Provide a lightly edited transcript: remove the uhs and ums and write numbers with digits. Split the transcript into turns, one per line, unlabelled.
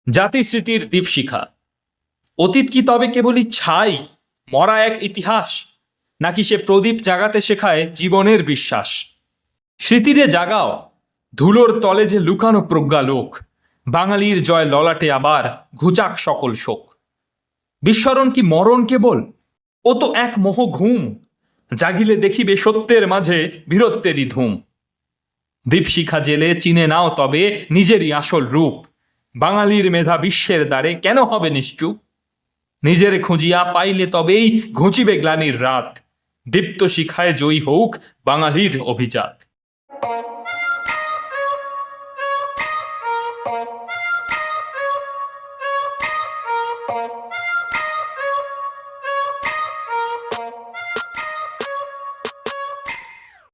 জাতিস্মৃতির দীপশিখা। অতীত কি তবে কেবলই ছাই, মরা এক ইতিহাস, নাকি সে প্রদীপ জাগাতে শেখায় জীবনের বিশ্বাস? স্মৃতিরে জাগাও, ধুলোর তলে যে লুকানো প্রজ্ঞালোক, বাঙালির জয় ললাটে আবার ঘুচাক সকল শোক। বিস্মরণ কি মরণ কেবল? ও তো এক মোহ ঘুম, জাগিলে দেখিবে সত্যের মাঝে বীরত্বেরই ধুম। দীপশিখা জেলে চিনে নাও তবে নিজেরই আসল রূপ, বাঙালির মেধা বিশ্বের দ্বারে কেন হবে নিশ্চুপ? নিজের খুঁজিয়া পাইলে তবেই ঘুচিবে গ্লানির রাত, দীপ্ত শিখায় জয়ী হোক বাঙালির অভিজাত।